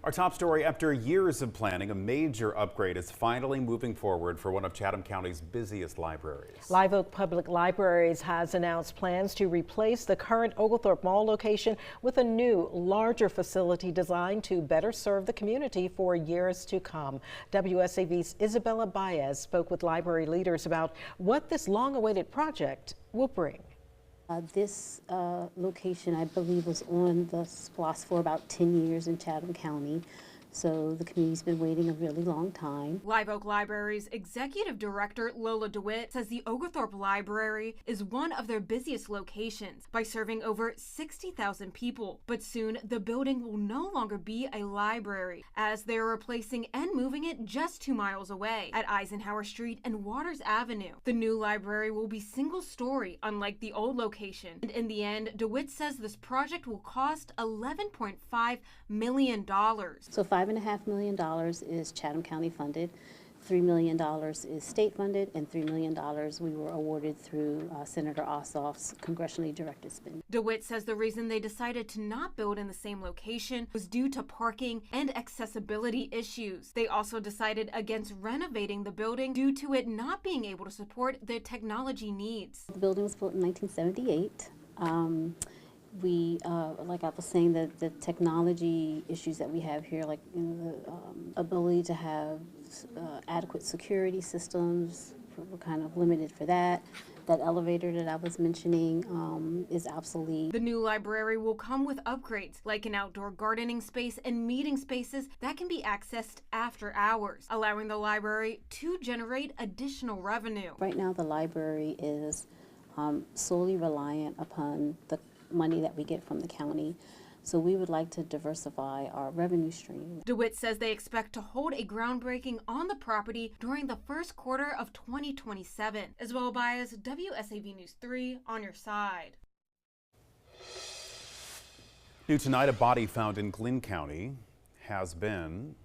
Our top story: after years of planning, a major upgrade is finally moving forward for one of Chatham County's busiest libraries. Live Oak Public Libraries has announced plans to replace the current Oglethorpe Mall location with a new, larger facility designed to better serve the community for years to come. WSAV's Isabella Baez spoke with library leaders about what this long-awaited project will bring. This location, I believe, was on the SPLOST for about 10 years in Chatham County. So the community's been waiting a really long time. Live Oak Library's Executive Director Lola DeWitt says the Oglethorpe Library is one of their busiest locations by serving over 60,000 people. But soon the building will no longer be a library, as they're replacing and moving it just 2 miles away at Eisenhower Street and Waters Avenue. The new library will be single-story, unlike the old location. And in the end, DeWitt says this project will cost $11.5 million. So $5.5 million is Chatham County funded, $3 million is state funded, and $3 million we were awarded through Senator Ossoff's congressionally directed spending. DeWitt says the reason they decided to not build in the same location was due to parking and accessibility issues. They also decided against renovating the building due to it not being able to support their technology needs. The building was built in 1978. Like I was saying, the technology issues that we have here, like the ability to have adequate security systems, we're kind of limited for that. That elevator that I was mentioning is obsolete. The new library will come with upgrades like an outdoor gardening space and meeting spaces that can be accessed after hours, allowing the library to generate additional revenue. Right now, the library is solely reliant upon the money that we get from the county. So we would like to diversify our revenue stream. DeWitt says they expect to hold a groundbreaking on the property during the first quarter of 2027. As well as WSAV News 3 on your side. New tonight, a body found in Glynn County has been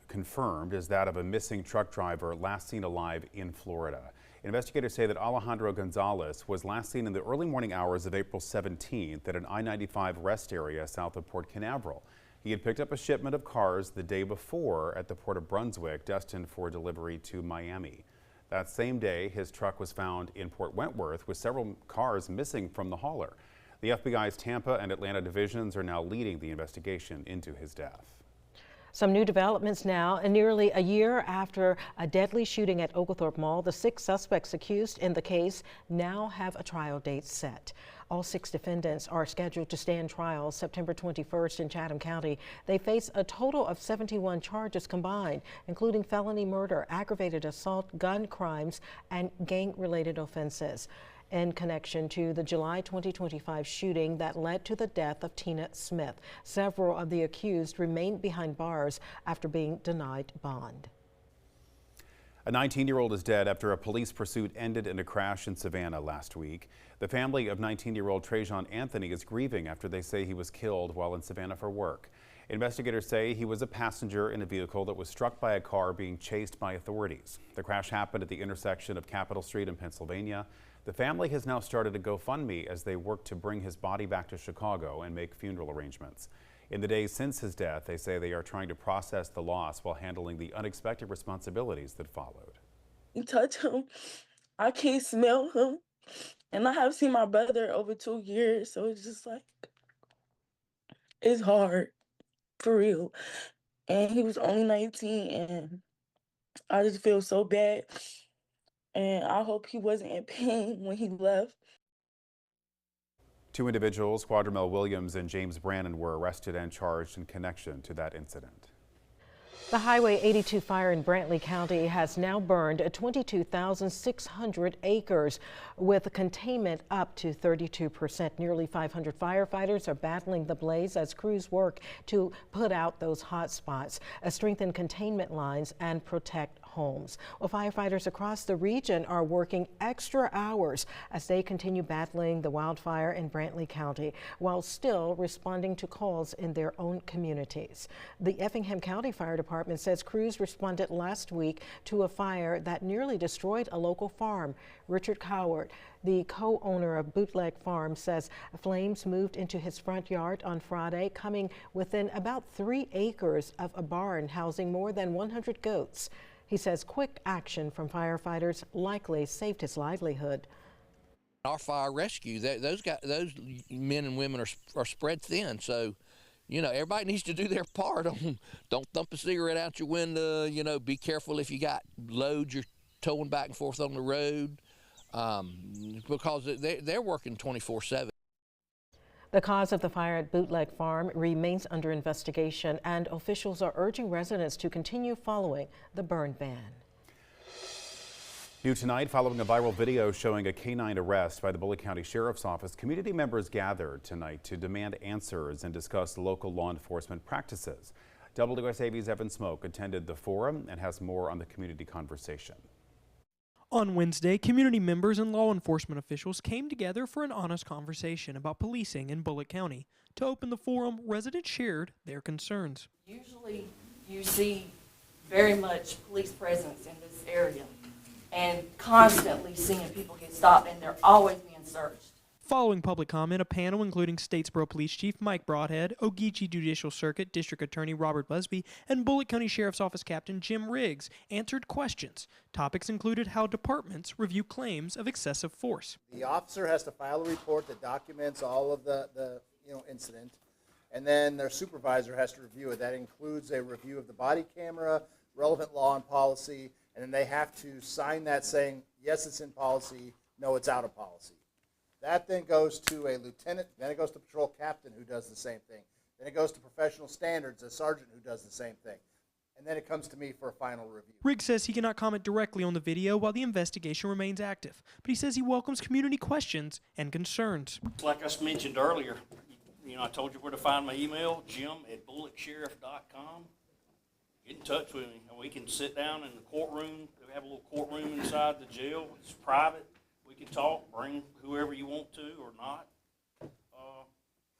confirmed as that of a missing truck driver last seen alive in Florida. Investigators say that Alejandro Gonzalez was last seen in the early morning hours of April 17th at an I-95 rest area south of Port Canaveral. He had picked up a shipment of cars the day before at the Port of Brunswick, destined for delivery to Miami. That same day, his truck was found in Port Wentworth with several cars missing from the hauler. The FBI's Tampa and Atlanta divisions are now leading the investigation into his death. Some new developments now. And nearly a year after a deadly shooting at Oglethorpe Mall, the 6 suspects accused in the case now have a trial date set. All 6 defendants are scheduled to stand trial September 21st in Chatham County. They face a total of 71 charges combined, including felony murder, aggravated assault, gun crimes, and gang-related offenses, in connection to the July 2025 shooting that led to the death of Tina Smith. Several of the accused remained behind bars after being denied bond. A 19-year-old is dead after a police pursuit ended in a crash in Savannah last week. The family of 19-year-old Trajon Anthony is grieving after they say he was killed while in Savannah for work. Investigators say he was a passenger in a vehicle that was struck by a car being chased by authorities. The crash happened at the intersection of Capitol Street in Pennsylvania. The family has now started a GoFundMe as they work to bring his body back to Chicago and make funeral arrangements. In the days since his death, they say they are trying to process the loss while handling the unexpected responsibilities that followed. You touch him, I can't smell him, and I have seen my brother over 2 years, so it's just like, it's hard, for real. And he was only 19, and I just feel so bad. And I hope he wasn't in pain when he left. 2 individuals, Quadramel Williams and James Brannon, were arrested and charged in connection to that incident. The Highway 82 fire in Brantley County has now burned 22,600 acres with containment up to 32%. Nearly 500 firefighters are battling the blaze as crews work to put out those hot spots, strengthen containment lines, and protect homes. Well, firefighters across the region are working extra hours as they continue battling the wildfire in Brantley County while still responding to calls in their own communities. The Effingham County Fire Department Department says crews responded last week to a fire that nearly destroyed a local farm. Richard Coward, the co-owner of Bootleg Farm, says flames moved into his front yard on Friday, coming within about 3 acres of a barn housing more than 100 goats. He says quick action from firefighters likely saved his livelihood. Our fire rescue, those men and women are spread thin, so everybody needs to do their part. Don't thump a cigarette out your window. Be careful if you got loads you're towing back and forth on the road, because they're working 24/7. The cause of the fire at Bootleg Farm remains under investigation, and officials are urging residents to continue following the burn ban. New tonight, following a viral video showing a canine arrest by the Bulloch County Sheriff's Office, community members gathered tonight to demand answers and discuss local law enforcement practices. WSAV's Evan Smoke attended the forum and has more on the community conversation. On Wednesday, community members and law enforcement officials came together for an honest conversation about policing in Bulloch County. To open the forum, residents shared their concerns. Usually you see very much police presence in this area, and constantly seeing people get stopped, and they're always being searched. Following public comment, a panel including Statesboro Police Chief Mike Broadhead, Ogeechee Judicial Circuit District Attorney Robert Busby, and Bulloch County Sheriff's Office Captain Jim Riggs answered questions. Topics included how departments review claims of excessive force. The officer has to file a report that documents all of the incident, and then their supervisor has to review it. That includes a review of the body camera, relevant law and policy, and then they have to sign that saying, yes, it's in policy, no, it's out of policy. That then goes to a lieutenant, then it goes to patrol captain who does the same thing. Then it goes to professional standards, a sergeant who does the same thing. And then it comes to me for a final review. Riggs says he cannot comment directly on the video while the investigation remains active, but he says he welcomes community questions and concerns. Like I mentioned earlier, I told you where to find my email, jim@bullochsheriff.com. Get in touch with me. We can sit down in the courtroom. We have a little courtroom inside the jail. It's private. We can talk, bring whoever you want to or not.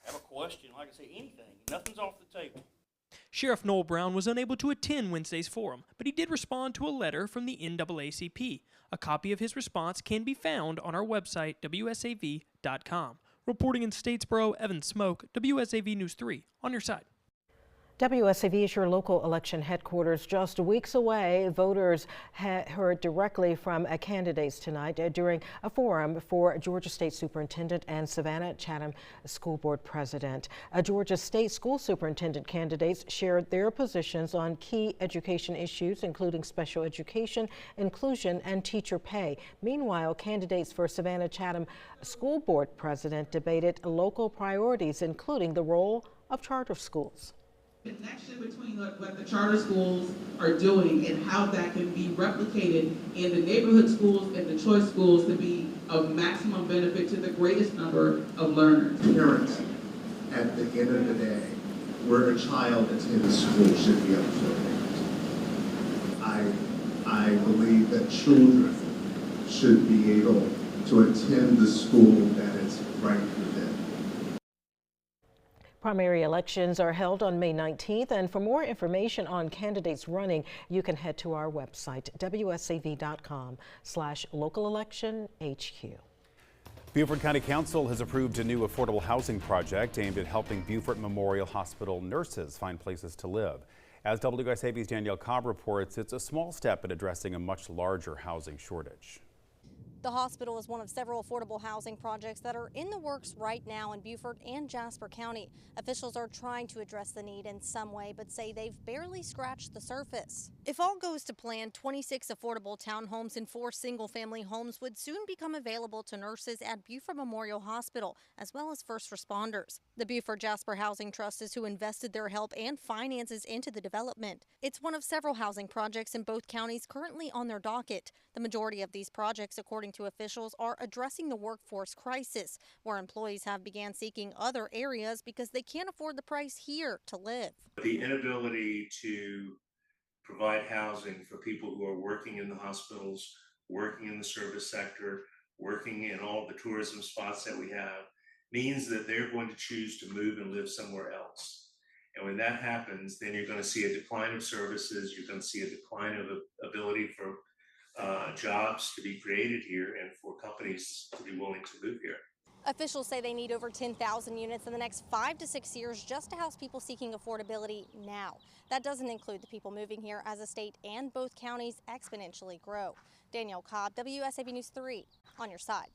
Have a question, like I say, anything. Nothing's off the table. Sheriff Noel Brown was unable to attend Wednesday's forum, but he did respond to a letter from the NAACP. A copy of his response can be found on our website, WSAV.com. Reporting in Statesboro, Evan Smoke, WSAV News 3, on your side. WSAV is your local election headquarters. Just weeks away, voters heard directly from candidates tonight during a forum for Georgia State Superintendent and Savannah Chatham School Board President. Georgia State School Superintendent candidates shared their positions on key education issues, including special education, inclusion, and teacher pay. Meanwhile, candidates for Savannah Chatham School Board President debated local priorities, including the role of charter schools. Connection between what the charter schools are doing and how that can be replicated in the neighborhood schools and the choice schools to be of maximum benefit to the greatest number of learners. Parents, at the end of the day, where a child attends school should be up to I believe that children should be able to attend the school that is right for them. Primary elections are held on May 19th, and for more information on candidates running, you can head to our website, wsav.com/localelectionhq. Beaufort County Council has approved a new affordable housing project aimed at helping Beaufort Memorial Hospital nurses find places to live. As WSAV's Danielle Cobb reports, it's a small step in addressing a much larger housing shortage. The hospital is one of several affordable housing projects that are in the works right now in Beaufort and Jasper County. Officials are trying to address the need in some way, but say they've barely scratched the surface. If all goes to plan, 26 affordable townhomes and 4 single-family homes would soon become available to nurses at Beaufort Memorial Hospital, as well as first responders. The Beaufort Jasper Housing Trust is who invested their help and finances into the development. It's one of several housing projects in both counties currently on their docket. The majority of these projects, according to officials, are addressing the workforce crisis, where employees have began seeking other areas because they can't afford the price here to live. The inability to provide housing for people who are working in the hospitals, working in the service sector, working in all the tourism spots that we have, means that they're going to choose to move and live somewhere else. And when that happens, then you're going to see a decline of services. You're going to see a decline of ability for jobs to be created here and for companies to be willing to move here. Officials say they need over 10,000 units in the next 5 to 6 years just to house people seeking affordability now. That doesn't include the people moving here as the state and both counties exponentially grow. Danielle Cobb, WSAV News 3, on your side.